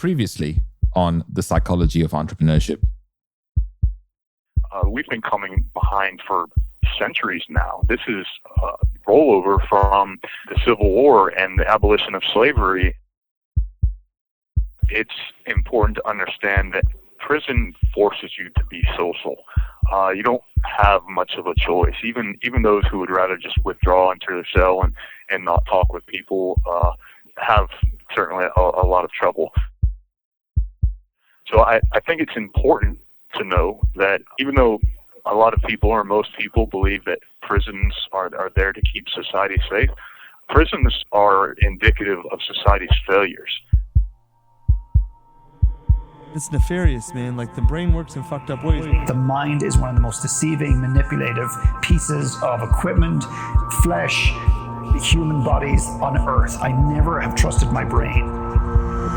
Previously on the Psychology of Entrepreneurship. We've been coming behind for centuries now. This is rollover from the Civil War and the abolition of slavery. It's important to understand that prison forces you to be social. You don't have much of a choice. Even those who would rather just withdraw into their cell and not talk with people have certainly a lot of trouble. So I think it's important to know that even though a lot of people or most people believe that prisons are there to keep society safe, prisons are indicative of society's failures. It's nefarious, man. Like, the brain works in fucked up ways. The mind is one of the most deceiving, manipulative pieces of equipment, flesh, human bodies on earth. I never have trusted my brain.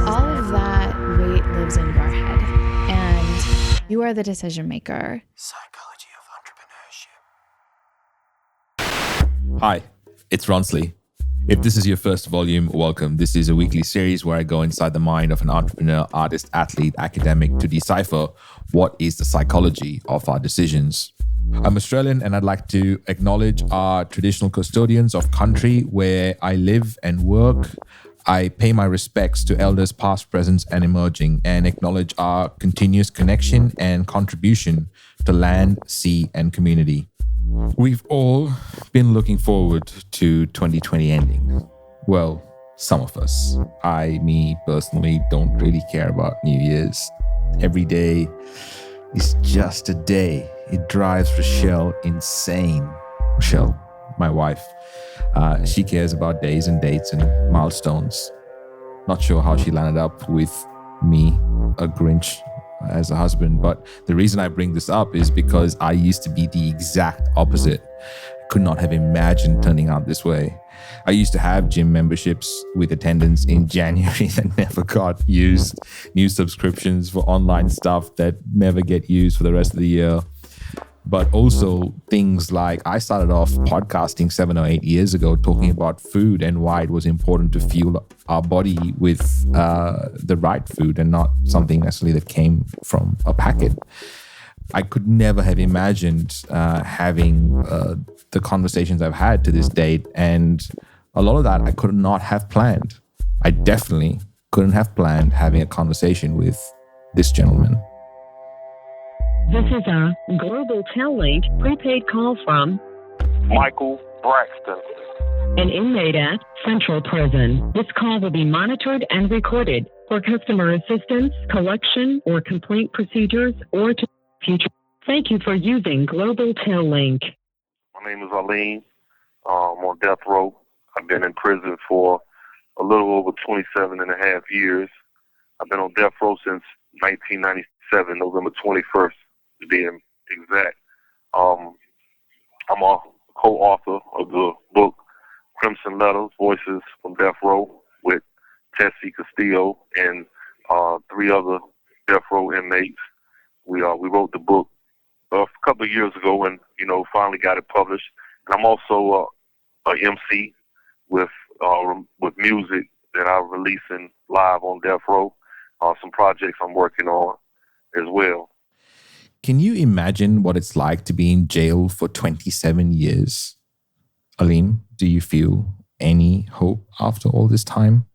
All of that weight lives in your head, and you are the decision maker. Psychology of Entrepreneurship. Hi, it's Ronsley. If this is your first volume, welcome. This is a weekly series where I go inside the mind of an entrepreneur, artist, athlete, academic to decipher what is the psychology of our decisions. I'm Australian, and I'd like to acknowledge our traditional custodians of country where I live and work. I pay my respects to elders past, present, and emerging, and acknowledge our continuous connection and contribution to land, sea, and community. We've all been looking forward to 2020 ending. Well, some of us. Me personally, don't really care about New Year's. Every day is just a day. It drives Rochelle insane. Rochelle, my wife, she cares about days and dates and milestones. Not sure how she landed up with me, a Grinch, as a husband, but the reason I bring this up is because I used to be the exact opposite. Could not have imagined turning out this way. I used to have gym memberships with attendance in January that never got used, new subscriptions for online stuff that never get used for the rest of the year. But also things like I started off podcasting 7 or 8 years ago talking about food and why it was important to fuel our body with the right food and not something necessarily that came from a packet. I could never have imagined having the conversations I've had to this date, and a lot of that I could not have planned. I definitely couldn't have planned having a conversation with this gentleman. This is a Global Tel Link prepaid call from Michael Braxton, an inmate at Central Prison. This call will be monitored and recorded for customer assistance, collection, or complaint procedures, or to future. Thank you for using Global Tel Link. My name is Arlene. I'm on death row. I've been in prison for a little over 27 and a half years. I've been on death row since 1997, November 21st. To be exact. I'm a co-author of the book Crimson Letters, Voices from Death Row, with Tessie Castillo and 3 other death row inmates. We wrote the book a couple of years ago and, finally got it published. And I'm also a MC with music that I'm releasing live on death row. Some projects I'm working on as well. Can you imagine what it's like to be in jail for 27 years? Alim, do you feel any hope after all this time?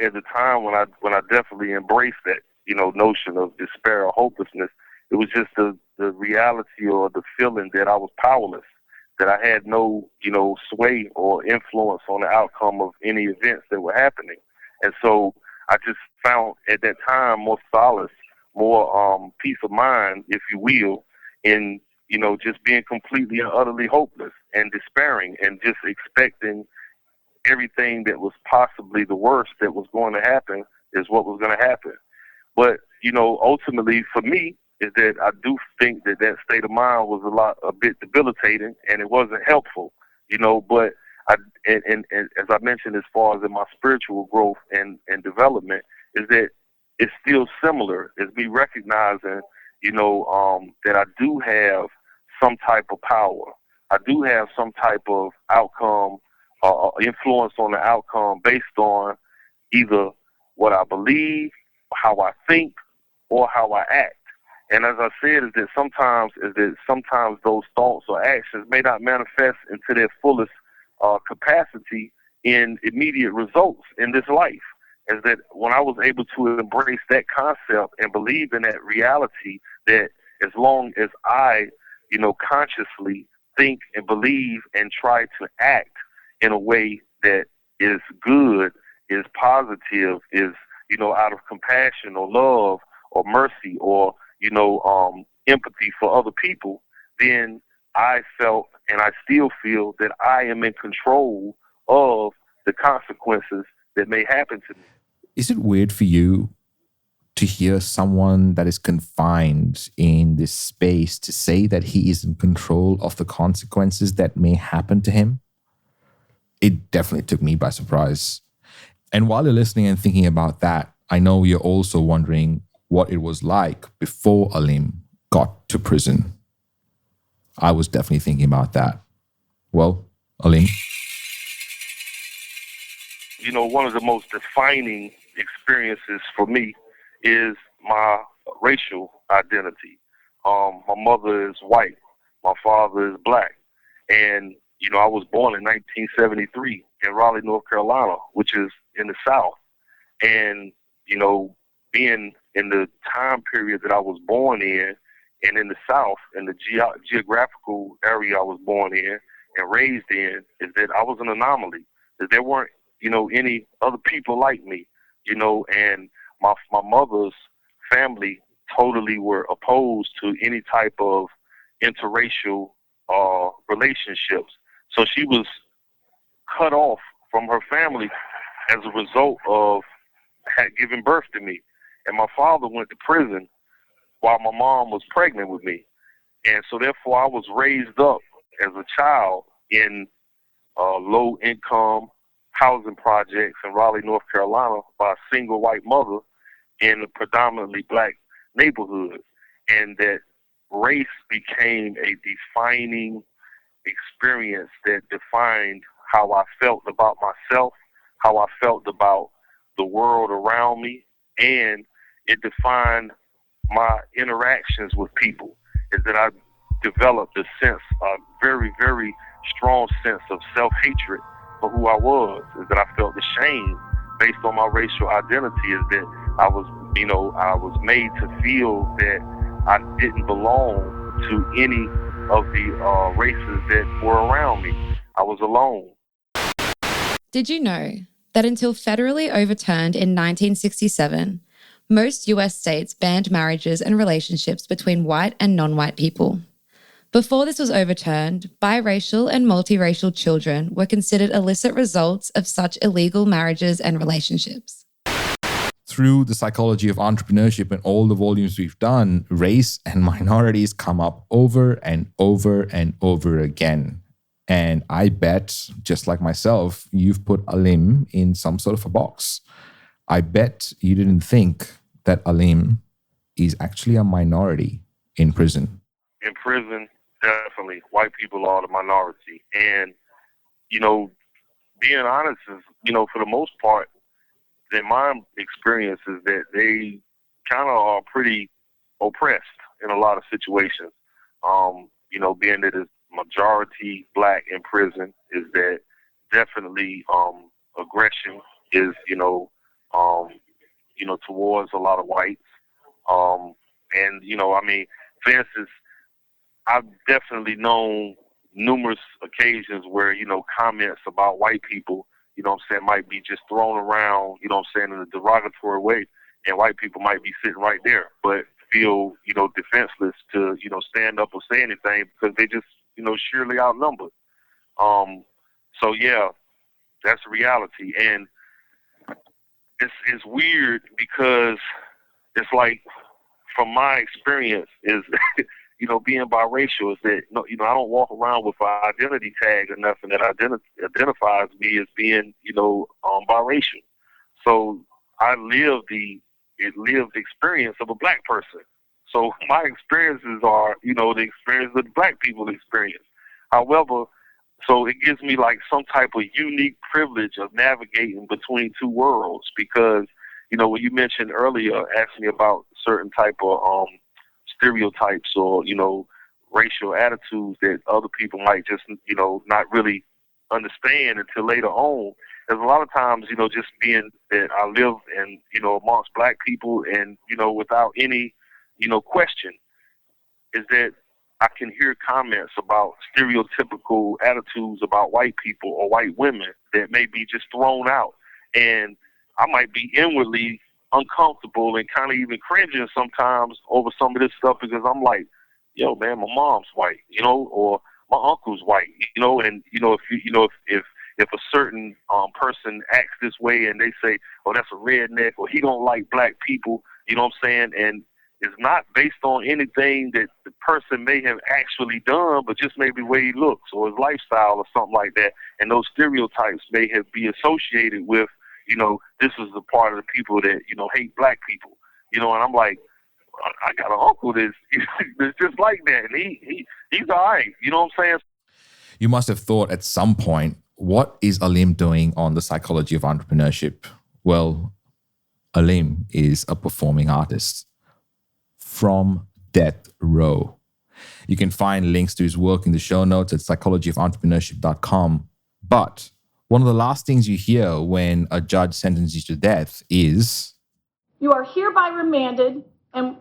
At the time when I definitely embraced that, notion of despair or hopelessness, it was just the reality or the feeling that I was powerless, that I had no, sway or influence on the outcome of any events that were happening. And so I just found at that time more solace, more peace of mind, if you will, in, just being completely and utterly hopeless and despairing and just expecting everything that was possibly the worst that was going to happen is what was going to happen. But, ultimately for me is that I do think that state of mind was a bit debilitating and it wasn't helpful, but and as I mentioned, as far as in my spiritual growth and development, is that it's still similar as me recognizing, that I do have some type of power. I do have some type of outcome, influence on the outcome based on either what I believe how I think or how I act. And as I said, is that sometimes those thoughts or actions may not manifest into their fullest capacity in immediate results in this life. Is that when I was able to embrace that concept and believe in that reality, that as long as I, consciously think and believe and try to act in a way that is good, is positive, is, out of compassion or love or mercy or, empathy for other people, then I felt and I still feel that I am in control of the consequences that may happen to me. Is it weird for you to hear someone that is confined in this space to say that he is in control of the consequences that may happen to him? It definitely took me by surprise. And while you're listening and thinking about that, I know you're also wondering what it was like before Alim got to prison. I was definitely thinking about that. Well, Alim? One of the most defining experiences for me is my racial identity. My mother is white. My father is black. And, I was born in 1973 in Raleigh, North Carolina, which is in the South. And, being in the time period that I was born in and in the South, in the geographical area I was born in and raised in, is that I was an anomaly. That there weren't, any other people like me, and my mother's family totally were opposed to any type of interracial relationships. So she was cut off from her family as a result of giving birth to me. And my father went to prison while my mom was pregnant with me. And so therefore I was raised up as a child in low income housing projects in Raleigh, North Carolina by a single white mother in a predominantly black neighborhood. And that race became a defining experience that defined how I felt about myself, how I felt about the world around me, and it defined my interactions with people. Is that I developed a very, very strong sense of self-hatred for who I was. Is that I felt ashamed based on my racial identity. Is that I was made to feel that I didn't belong to any of the races that were around me. I was alone. Did you know that until federally overturned in 1967, most US states banned marriages and relationships between white and non-white people? Before this was overturned, biracial and multiracial children were considered illicit results of such illegal marriages and relationships. Through the psychology of entrepreneurship and all the volumes we've done, race and minorities come up over and over and over again. And I bet, just like myself, you've put Alim in some sort of a box. I bet you didn't think that Alim is actually a minority in prison. In prison, definitely, white people are the minority. And, being honest is, for the most part, in my experience is that they kind of are pretty oppressed in a lot of situations. Being that it's majority black in prison, is that definitely aggression is, towards a lot of whites. For instance, I've definitely known numerous occasions where, comments about white people, might be just thrown around, in a derogatory way, and white people might be sitting right there, but feel, defenseless to, stand up or say anything because they just, surely outnumbered. So yeah, that's the reality. And it's weird because it's like, from my experience is, being biracial is that, I don't walk around with an identity tag or nothing that identifies me as being, biracial. So I live the experience of a black person. So my experiences are, the experience of the black people experience. However, so it gives me like some type of unique privilege of navigating between two worlds because, when you mentioned earlier, asking me about certain type of stereotypes or, racial attitudes that other people might just, not really understand until later on. There's a lot of times, just being that I live in, amongst black people and, without any, question, is that I can hear comments about stereotypical attitudes about white people or white women that may be just thrown out. And I might be inwardly uncomfortable and kind of even cringing sometimes over some of this stuff because I'm like, yo, man, my mom's white, or my uncle's white, and, if a certain person acts this way and they say, oh, that's a redneck, or he don't like black people, you know what I'm saying? And it's not based on anything that the person may have actually done, but just maybe the way he looks or his lifestyle or something like that. And those stereotypes may have be associated with, this is the part of the people that, hate black people, and I'm like, I got an uncle that's just like that, and he's all right, you know what I'm saying? You must have thought at some point, what is Alim doing on the Psychology of Entrepreneurship? Well, Alim is a performing artist from death row. You can find links to his work in the show notes at psychologyoфentrepreneurship.com. But one of the last things you hear when a judge sentences you to death is, you are hereby remanded and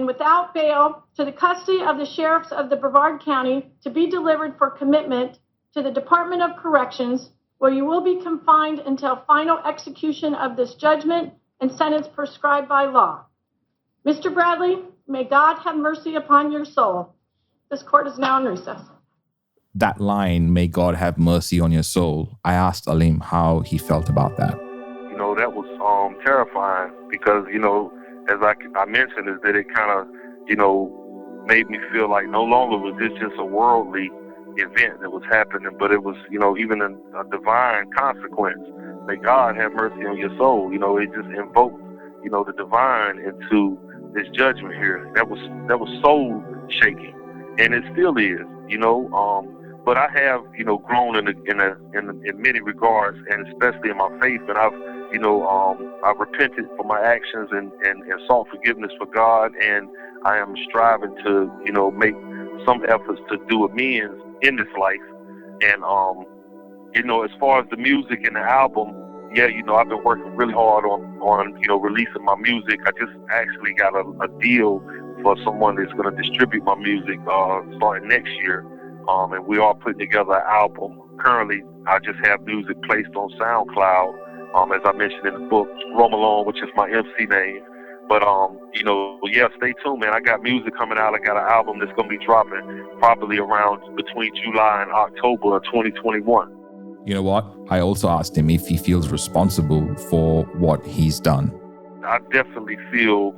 without bail to the custody of the sheriffs of the Brevard County to be delivered for commitment to the Department of Corrections, where you will be confined until final execution of this judgment and sentence prescribed by law. Mr. Bradley, may God have mercy upon your soul. This court is now in recess. That line, may God have mercy on your soul, I asked Alim how he felt about that. That was terrifying because, as I mentioned, is that it kind of, made me feel like no longer was this just a worldly event that was happening, but it was, even a divine consequence. May God have mercy on your soul. It just invoked, the divine into this judgment here. That was soul shaking, and it still is, But I have, grown in many regards, and especially in my faith, and I've repented for my actions and sought forgiveness for God, and I am striving to, make some efforts to do amends in this life. And, as far as the music and the album, yeah, I've been working really hard on releasing my music. I just actually got a deal for someone that's going to distribute my music starting next year. And we are putting together an album. Currently, I just have music placed on SoundCloud, as I mentioned in the book, Rome, which is my MC name. But, stay tuned, man. I got music coming out. I got an album that's going to be dropping probably around between July and October of 2021. You know what? I also asked him if he feels responsible for what he's done. I definitely feel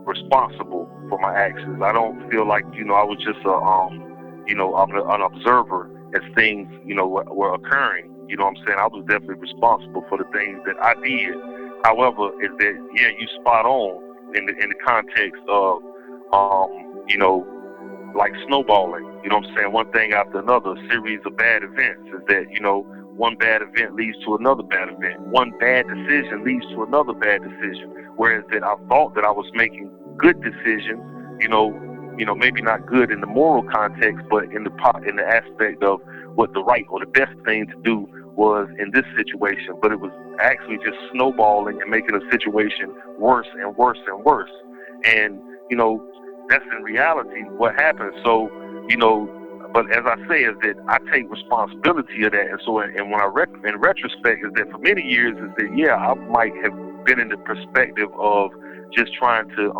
responsible for my actions. I don't feel like, I was just an observer as things, were occurring. You know what I'm saying? I was definitely responsible for the things that I did. However, is that, yeah, you spot on in the context of, like snowballing. You know what I'm saying? One thing after another, a series of bad events is that, one bad event leads to another bad event. One bad decision leads to another bad decision. Whereas that I thought that I was making good decisions, maybe not good in the moral context, but in the aspect of what the right or the best thing to do was in this situation. But it was actually just snowballing and making a situation worse and worse and worse. And, that's in reality what happened. So, but as I say, is that I take responsibility of that. And so, and when in retrospect, is that for many years, is that, yeah, I might have been in the perspective of just trying to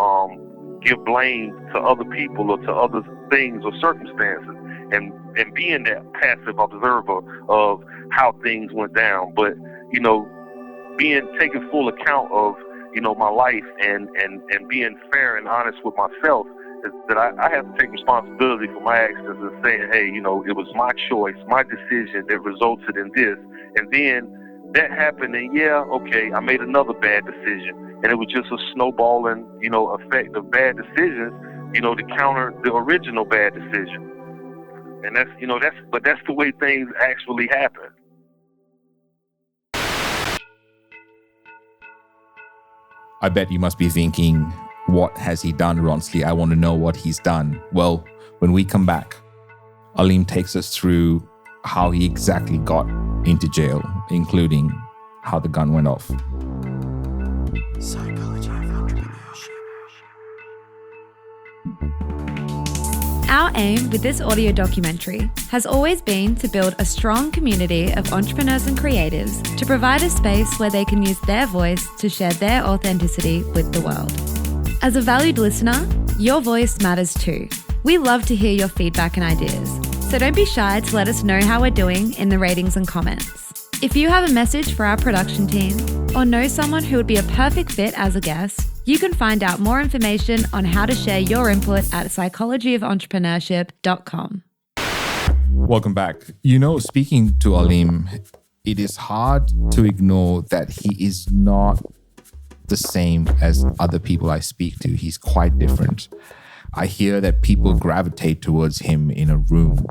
give blame to other people or to other things or circumstances, and being that passive observer of how things went down. But, taking full account of, my life and being fair and honest with myself, is that I have to take responsibility for my actions and saying, hey, it was my choice, my decision that resulted in this. And then that happened, and yeah, okay, I made another bad decision. And it was just a snowballing, effect of bad decisions, to counter the original bad decision. And that's the way things actually happen. I bet you must be thinking, what has he done, Ronsley? I want to know what he's done. Well, when we come back, Aleem takes us through how he exactly got into jail, including how the gun went off. Psychology of Entrepreneurship. Our aim with this audio documentary has always been to build a strong community of entrepreneurs and creatives to provide a space where they can use their voice to share their authenticity with the world. As a valued listener, your voice matters too. We love to hear your feedback and ideas, so don't be shy to let us know how we're doing in the ratings and comments. If you have a message for our production team or know someone who would be a perfect fit as a guest, you can find out more information on how to share your input at psychologyofontrepreneurship.com. Welcome back. Speaking to Aleem, it is hard to ignore that he is not the same as other people I speak to. He's quite different. I hear that people gravitate towards him in a room.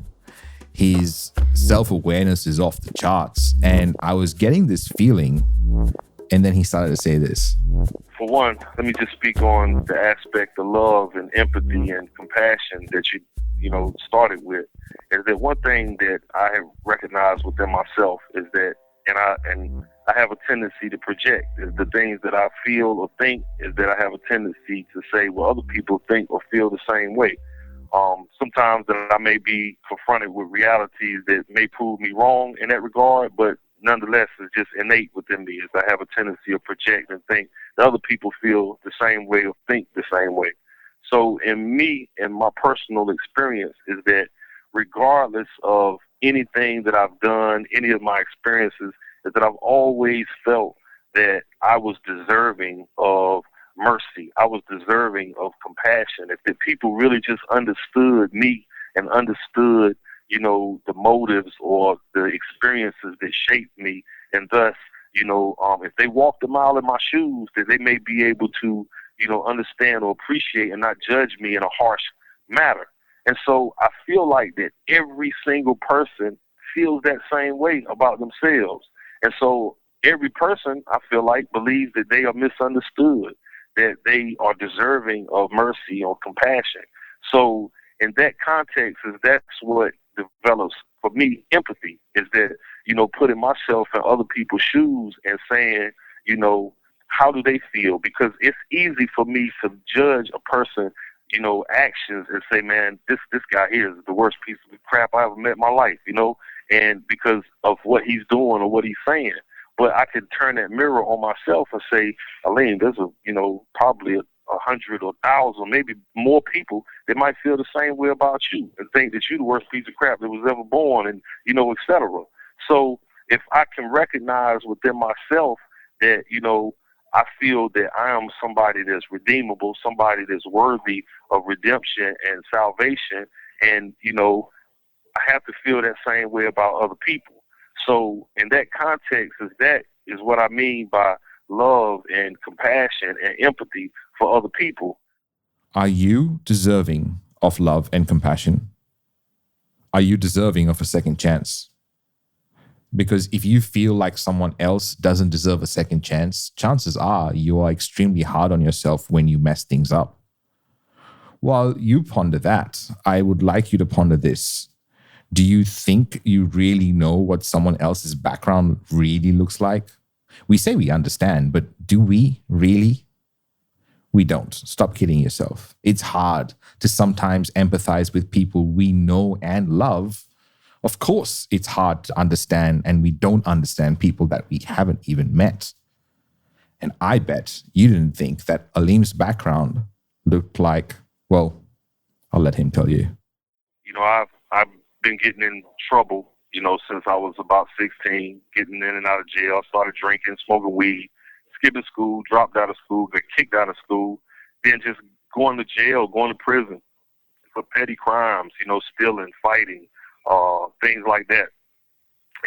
His self-awareness is off the charts. And I was getting this feeling, and then he started to say this. For one, let me just speak on the aspect of love and empathy and compassion that you started with. Is that one thing that I have recognized within myself is that, and I have a tendency to project, is the things that I feel or think, is that I have a tendency to say what other people think or feel the same way. Sometimes that I may be confronted with realities that may prove me wrong in that regard, but nonetheless, it's just innate within me, is I have a tendency to project and think that other people feel the same way or think the same way. So in me and my personal experience is that regardless of anything that I've done, any of my experiences, is that I've always felt that I was deserving of mercy. I was deserving of compassion. If the people really just understood me and understood, the motives or the experiences that shaped me, and thus, if they walked a mile in my shoes, that they may be able to, understand or appreciate and not judge me in a harsh manner. And so I feel like that every single person feels that same way about themselves. And so every person, I feel like, believes that they are misunderstood, that they are deserving of mercy or compassion. So in that context, that's what develops for me empathy, is that, putting myself in other people's shoes and saying, how do they feel? Because it's easy for me to judge a person, actions and say, man, this guy here is the worst piece of crap I ever met in my life, and because of what he's doing or what he's saying. But I could turn that mirror on myself and say, Aleem, there's probably 100 or 1,000, maybe more people that might feel the same way about you and think that you're the worst piece of crap that was ever born, and, et cetera. So if I can recognize within myself that, I feel that I am somebody that's redeemable, somebody that's worthy of redemption and salvation, and, I have to feel that same way about other people. So in that context, that is what I mean by love and compassion and empathy for other people. Are you deserving of love and compassion? Are you deserving of a second chance? Because if you feel like someone else doesn't deserve a second chance, chances are you are extremely hard on yourself when you mess things up. While you ponder that, I would like you to ponder this. Do you think you really know what someone else's background really looks like? We say we understand, but do we really? We don't. Stop kidding yourself. It's hard to sometimes empathize with people we know and love. Of course, it's hard to understand, and we don't understand people that we haven't even met. And I bet you didn't think that Aleem's background looked like, well, I'll let him tell you. I've been getting in trouble, since I was about 16, getting in and out of jail. I started drinking, smoking weed, skipping school, dropped out of school, got kicked out of school, then just going to jail, going to prison for petty crimes, stealing, fighting, things like that.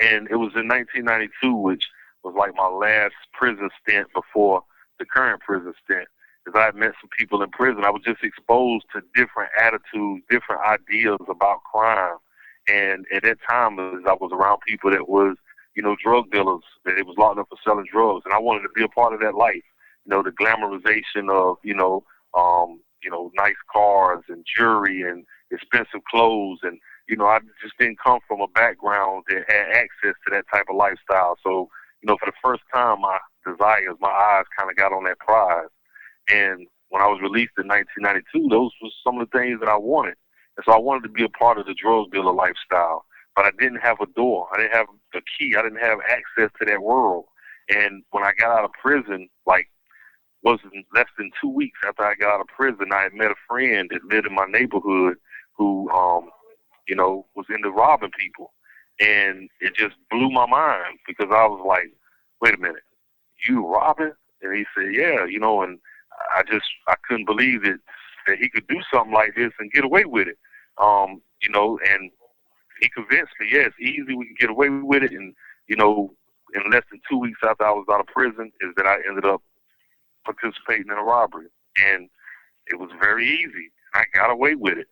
And it was in 1992, which was like my last prison stint before the current prison stint. Because I had met some people in prison. I was just exposed to different attitudes, different ideas about crime. And at that time, I was around people that was, drug dealers, that they was locked up for selling drugs. And I wanted to be a part of that life. the glamorization of, nice cars and jewelry and expensive clothes. And, I just didn't come from a background that had access to that type of lifestyle. So, for the first time, my eyes kind of got on that prize. And when I was released in 1992, those were some of the things that I wanted. And so I wanted to be a part of the drug dealer lifestyle. But I didn't have a door. I didn't have the key. I didn't have access to that world. And when I got out of prison, wasn't less than 2 weeks after I got out of prison, I had met a friend that lived in my neighborhood who, was into robbing people. And it just blew my mind because I was like, wait a minute, you robbing? And he said, yeah, and I couldn't believe that he could do something like this and get away with it. And he convinced me, yeah, it's easy, we can get away with it. And, in less than 2 weeks after I was out of prison is that I ended up participating in a robbery. And it was very easy. I got away with it.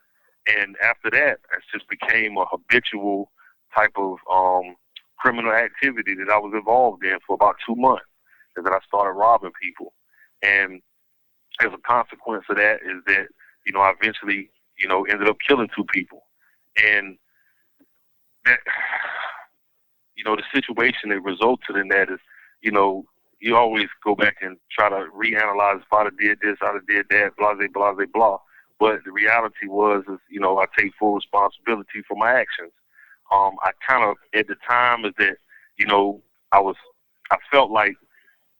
And after that, it just became a habitual type of criminal activity that I was involved in for about 2 months, is that I started robbing people. And as a consequence of that is that, I eventually, ended up killing 2 people. And that, the situation that resulted in that is, you always go back and try to reanalyze if I'd have did this, I'd have did that, blah, blah, blah, blah. But the reality was, I take full responsibility for my actions. I kind of, at the time, is that, I felt like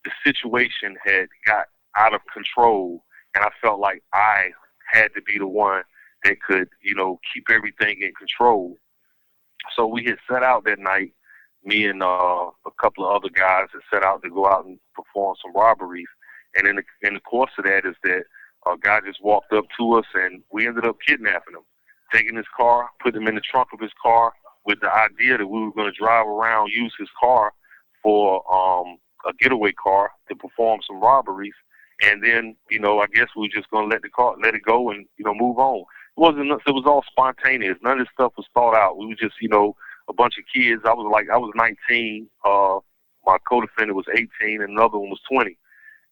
the situation had got out of control, and I felt like I had to be the one that could, keep everything in control. So we had set out that night, me and a couple of other guys had set out to go out and perform some robberies. And in the course of that is that a guy just walked up to us, and we ended up kidnapping him, taking his car, putting him in the trunk of his car with the idea that we were going to drive around, use his car for a getaway car to perform some robberies. And then, I guess we were just going to let it go and, move on. It was all spontaneous. None of this stuff was thought out. We were just, a bunch of kids. I was 19. My co-defendant was 18 and another one was 20.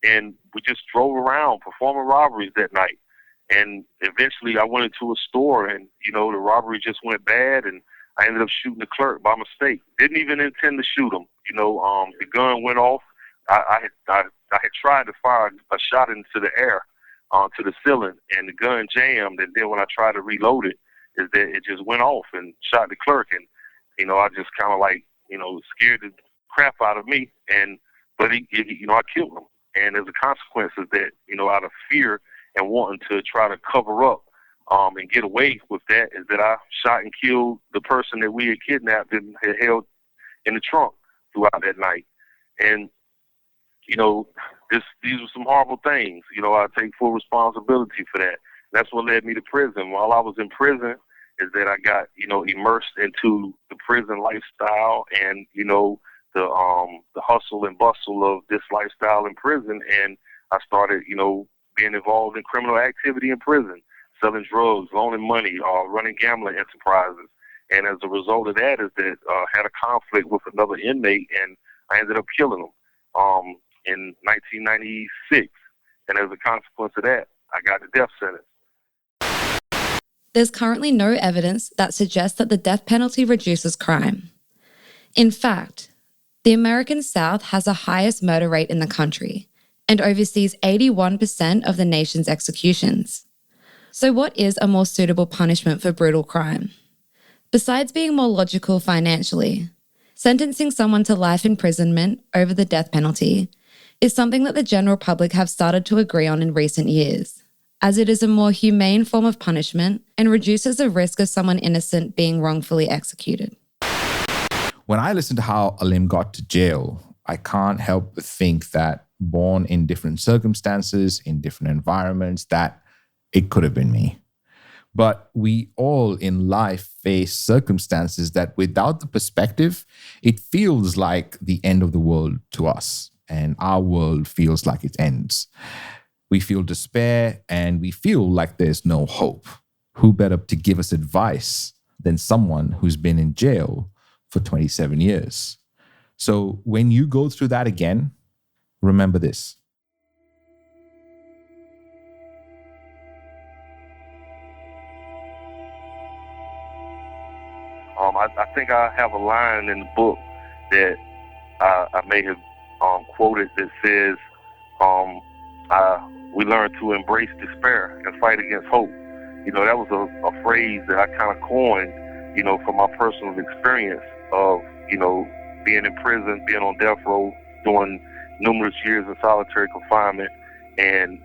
And we just drove around performing robberies that night. And eventually I went into a store and, the robbery just went bad, and I ended up shooting the clerk by mistake. Didn't even intend to shoot him. The gun went off. I had tried to fire a shot into the air, to the ceiling, and the gun jammed. And then when I tried to reload it, is that it just went off and shot the clerk. And, I just kind of scared the crap out of me. But I killed him. And as a consequence of that, out of fear and wanting to try to cover up and get away with that, is that I shot and killed the person that we had kidnapped and had held in the trunk throughout that night. And, these were some horrible things. I take full responsibility for that. That's what led me to prison. While I was in prison, is that I got, immersed into the prison lifestyle and, the hustle and bustle of this lifestyle in prison. And I started, being involved in criminal activity in prison, selling drugs, loaning money, running gambling enterprises. And as a result of that is that had a conflict with another inmate, and I ended up killing him in 1996. And as a consequence of that, I got the death sentence. There's currently no evidence that suggests that the death penalty reduces crime. In fact, the American South has the highest murder rate in the country and oversees 81% of the nation's executions. So what is a more suitable punishment for brutal crime? Besides being more logical financially, sentencing someone to life imprisonment over the death penalty is something that the general public have started to agree on in recent years, as it is a more humane form of punishment and reduces the risk of someone innocent being wrongfully executed. When I listen to how Alim got to jail, I can't help but think that born in different circumstances, in different environments, that it could have been me. But we all in life face circumstances that without the perspective, it feels like the end of the world to us, and our world feels like it ends. We feel despair and we feel like there's no hope. Who better to give us advice than someone who's been in jail for 27 years? So when you go through that again, remember this. I think I have a line in the book that I may have quoted that says, we learn to embrace despair and fight against hope. That was a phrase that I kind of coined, from my personal experience of, being in prison, being on death row, doing numerous years in solitary confinement, and,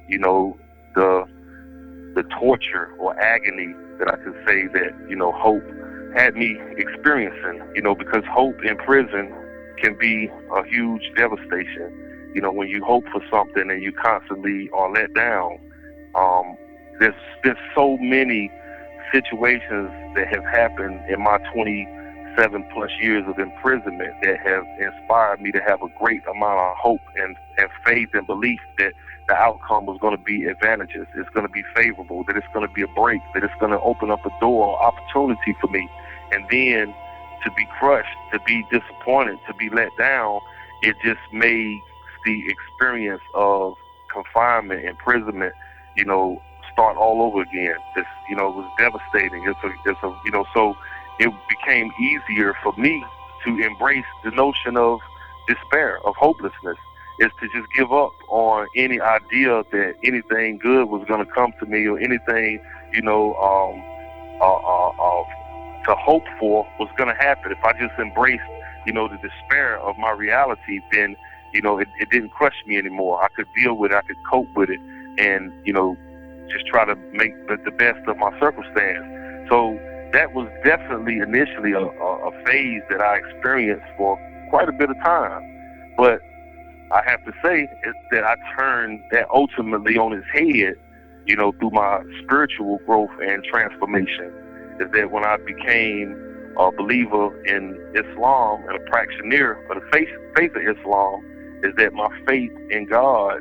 the torture or agony that I could say that, hope had me experiencing, because hope in prison can be a huge devastation. When you hope for something and you constantly are let down, there's so many situations that have happened in my 27 plus years of imprisonment that have inspired me to have a great amount of hope and faith and belief that the outcome was going to be advantageous, it's going to be favorable, that it's going to be a break, that it's going to open up a door, opportunity for me. And then to be crushed, to be disappointed, to be let down, it just made the experience of confinement, imprisonment, start all over again. It was devastating. So it became easier for me to embrace the notion of despair, of hopelessness, is to just give up on any idea that anything good was going to come to me or anything, to hope for was going to happen. If I just embraced, the despair of my reality, then, it didn't crush me anymore. I could deal with it, I could cope with it, and, just try to make the best of my circumstance. So that was definitely initially a phase that I experienced for quite a bit of time. But I have to say is that I turned that ultimately on its head, through my spiritual growth and transformation. Is that when I became a believer in Islam and a practitioner of the faith of Islam, is that my faith in God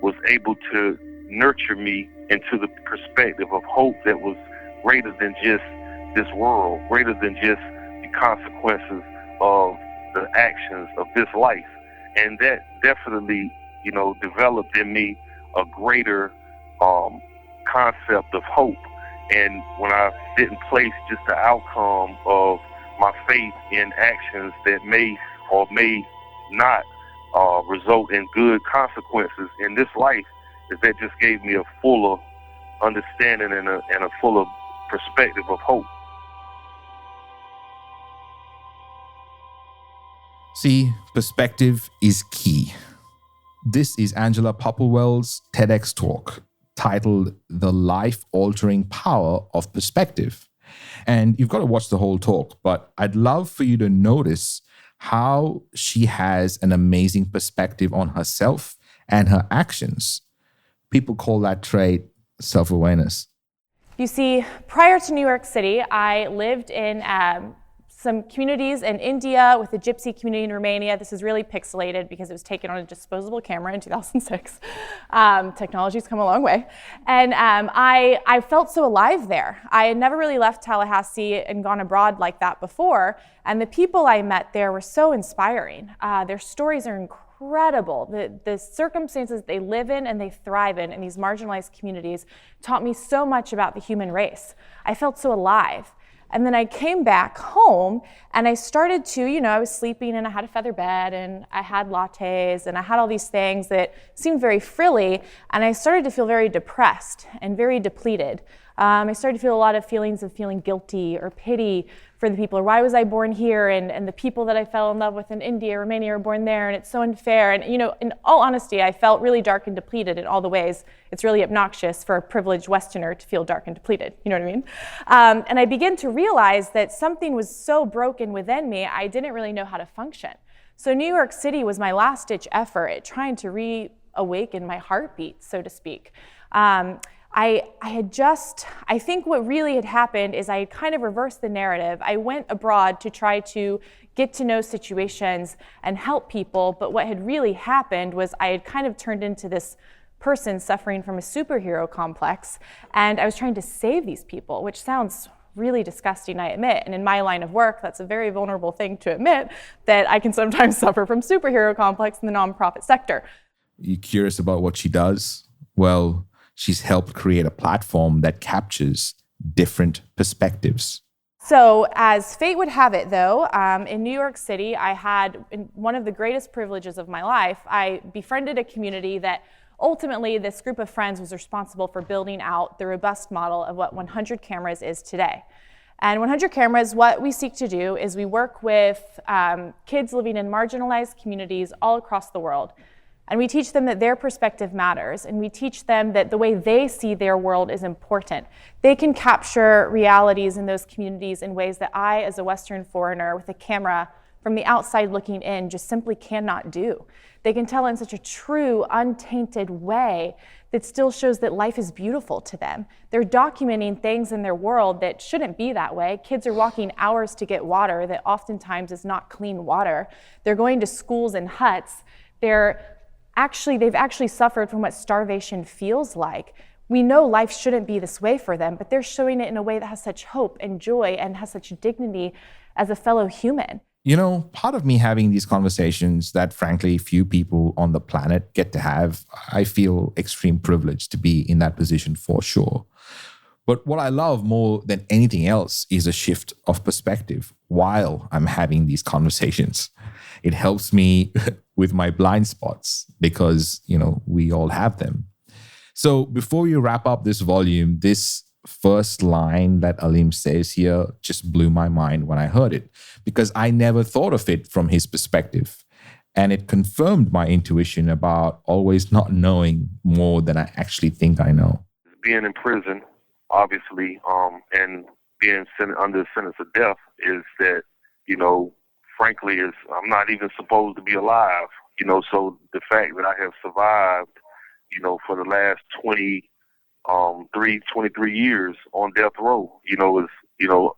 was able to nurture me into the perspective of hope that was greater than just this world, greater than just the consequences of the actions of this life. And that definitely, developed in me a greater concept of hope. And when I didn't place just the outcome of my faith in actions that may or may not result in good consequences in this life, is that just gave me a fuller understanding and a fuller perspective of hope. See, perspective is key. This is Angela Popplewell's TEDx talk titled The Life-Altering Power of Perspective. And you've got to watch the whole talk, but I'd love for you to notice how she has an amazing perspective on herself and her actions. People call that trait self-awareness. You see, prior to New York City, I lived in some communities in India with a gypsy community in Romania. This is really pixelated because it was taken on a disposable camera in 2006. Technology's come a long way. And I felt so alive there. I had never really left Tallahassee and gone abroad like that before. And the people I met there were so inspiring. Their stories are incredible. The circumstances they live in and they thrive in these marginalized communities taught me so much about the human race. I felt so alive. And then I came back home and I started to, I was sleeping and I had a feather bed and I had lattes and I had all these things that seemed very frilly, and I started to feel very depressed and very depleted. I started to feel a lot of feelings of feeling guilty or pity for the people, or why was I born here, and the people that I fell in love with in India, Romania, were born there, and it's so unfair. And in all honesty, I felt really dark and depleted in all the ways. It's really obnoxious for a privileged Westerner to feel dark and depleted, you know what I mean? And I began to realize that something was so broken within me, I didn't really know how to function. So New York City was my last-ditch effort at trying to reawaken my heartbeat, so to speak. I think what really had happened is I had kind of reversed the narrative. I went abroad to try to get to know situations and help people, but what had really happened was I had kind of turned into this person suffering from a superhero complex, and I was trying to save these people, which sounds really disgusting, I admit. And in my line of work, that's a very vulnerable thing to admit, that I can sometimes suffer from superhero complex in the nonprofit sector. You curious about what she does? Well, she's helped create a platform that captures different perspectives. So as fate would have it, though, in New York City, I had one of the greatest privileges of my life. I befriended a community that ultimately this group of friends was responsible for building out the robust model of what 100 Cameras is today. And 100 Cameras, what we seek to do is we work with kids living in marginalized communities all across the world. And we teach them that their perspective matters, and we teach them that the way they see their world is important. They can capture realities in those communities in ways that I, as a Western foreigner with a camera from the outside looking in, just simply cannot do. They can tell in such a true, untainted way that still shows that life is beautiful to them. They're documenting things in their world that shouldn't be that way. Kids are walking hours to get water that oftentimes is not clean water. They're going to schools in huts. They've actually suffered from what starvation feels like. We know life shouldn't be this way for them, but they're showing it in a way that has such hope and joy and has such dignity as a fellow human. You know, part of me having these conversations that frankly few people on the planet get to have, I feel extreme privilege to be in that position for sure. But what I love more than anything else is a shift of perspective while I'm having these conversations. It helps me with my blind spots because, you know, we all have them. So before we wrap up this volume, this first line that Aleem says here just blew my mind when I heard it because I never thought of it from his perspective. And it confirmed my intuition about always not knowing more than I actually think I know. Being in prison, obviously, and being under sentence of death is that, you know, frankly, I'm not even supposed to be alive, you know, so the fact that I have survived, you know, for the last 23 years on death row, is a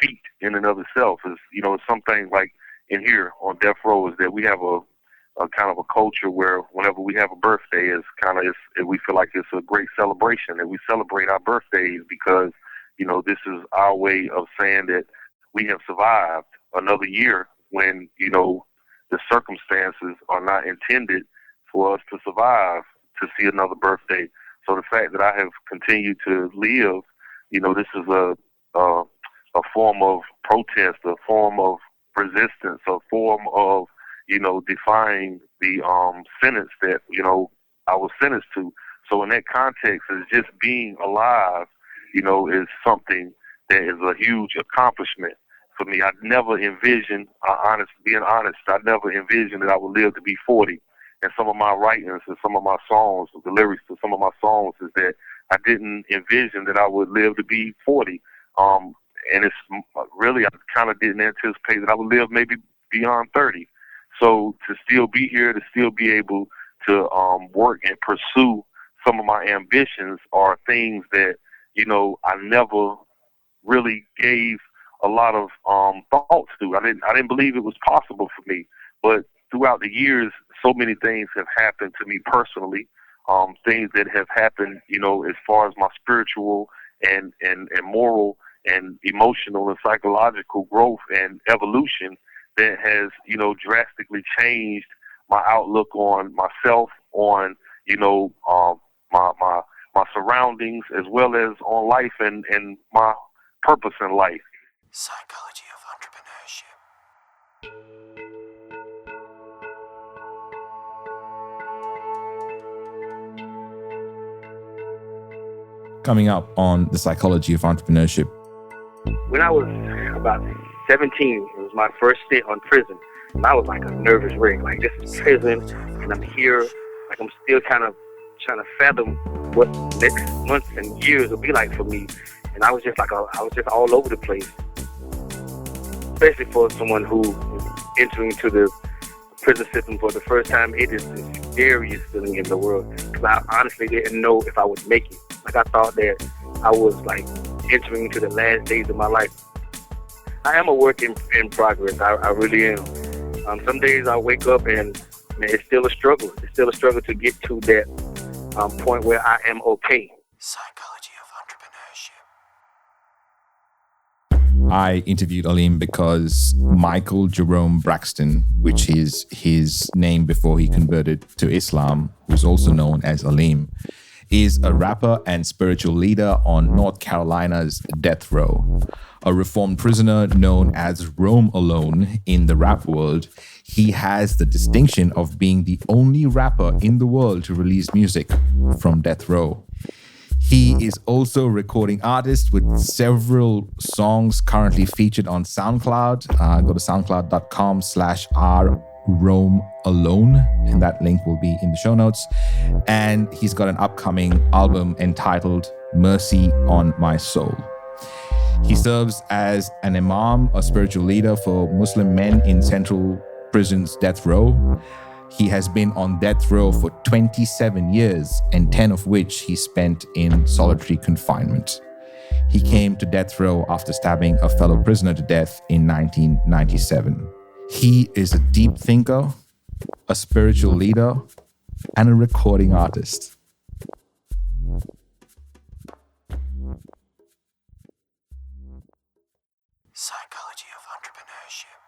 feat in and of itself. It's something like in here on death row is that we have a kind of a culture where whenever we have a birthday, we feel like it's a great celebration, and we celebrate our birthdays because, you know, this is our way of saying that we have survived another year when, you know, the circumstances are not intended for us to survive to see another birthday. So the fact that I have continued to live, you know, this is a form of protest, a form of resistance, a form of, you know, defying the sentence that, you know, I was sentenced to. So in that context, is just being alive, you know, is something that is a huge accomplishment for me. I never envisioned, being honest, I never envisioned that I would live to be 40. And some of my writings and some of my songs, the lyrics to some of my songs is that I didn't envision that I would live to be 40. And it's really, I kind of didn't anticipate that I would live maybe beyond 30. So to still be here, to still be able to work and pursue some of my ambitions are things that, you know, I never really gave a lot of thoughts to. I didn't believe it was possible for me. But throughout the years, so many things have happened to me personally, things that have happened, you know, as far as my spiritual and moral and emotional and psychological growth and evolution that has, you know, drastically changed my outlook on myself, on, you know, my surroundings, as well as on life and my purpose in life. Psychology of Entrepreneurship. Coming up on the Psychology of Entrepreneurship. When I was about 17, it was my first stint on prison. And I was like a nervous wreck. Like, this is prison, and I'm here. Like, I'm still kind of trying to fathom what next months and years will be like for me. And I was just all over the place. Especially for someone who is entering into the prison system for the first time, it is the scariest feeling in the world. Because I honestly didn't know if I would make it. Like, I thought that I was like entering into the last days of my life. I am a work in progress. I really am. Some days I wake up and man, it's still a struggle. It's still a struggle to get to that point where I am okay. Psychology of Entrepreneurship. I interviewed Aleem because Michael Jerome Braxton, which is his name before he converted to Islam, who's also known as Aleem, is a rapper and spiritual leader on North Carolina's death row. A reformed prisoner known as Rome Alone in the rap world, he has the distinction of being the only rapper in the world to release music from death row. He is also a recording artist with several songs currently featured on SoundCloud. Go to soundcloud.com/rromealone, and that link will be in the show notes. And he's got an upcoming album entitled Mercy on My Soul. He serves as an imam, a spiritual leader for Muslim men in Central Prison's death row. He has been on death row for 27 years, and 10 of which he spent in solitary confinement. He came to death row after stabbing a fellow prisoner to death in 1997. He is a deep thinker, a spiritual leader, and a recording artist. Psychology of Entrepreneurship.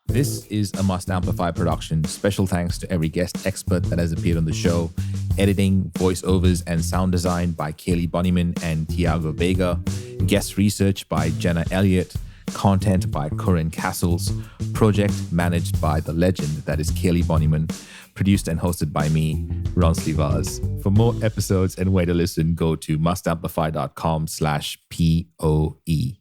This is a Must Amplify production. Special thanks to every guest expert that has appeared on the show. Editing, voiceovers, and sound design by Kaylee Bonnyman and Tiago Vega. Guest research by Jenna Elliott. Content by Corinne Castles. Project managed by the legend that is Kaylee Bonnyman. Produced and hosted by me, Ronsley Vaz. For more episodes and way to listen, go to mustamplify.com/POE.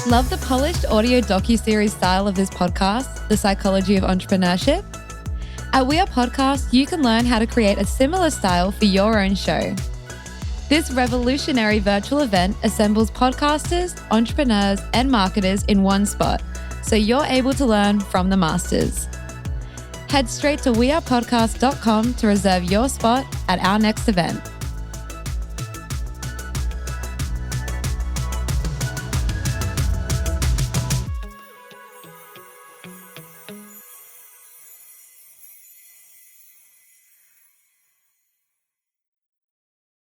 Love the polished audio docuseries style of this podcast, The Psychology of Entrepreneurship? At We Are Podcast, you can learn how to create a similar style for your own show. This revolutionary virtual event assembles podcasters, entrepreneurs, and marketers in one spot, so you're able to learn from the masters. Head straight to wearepodcast.com to reserve your spot at our next event.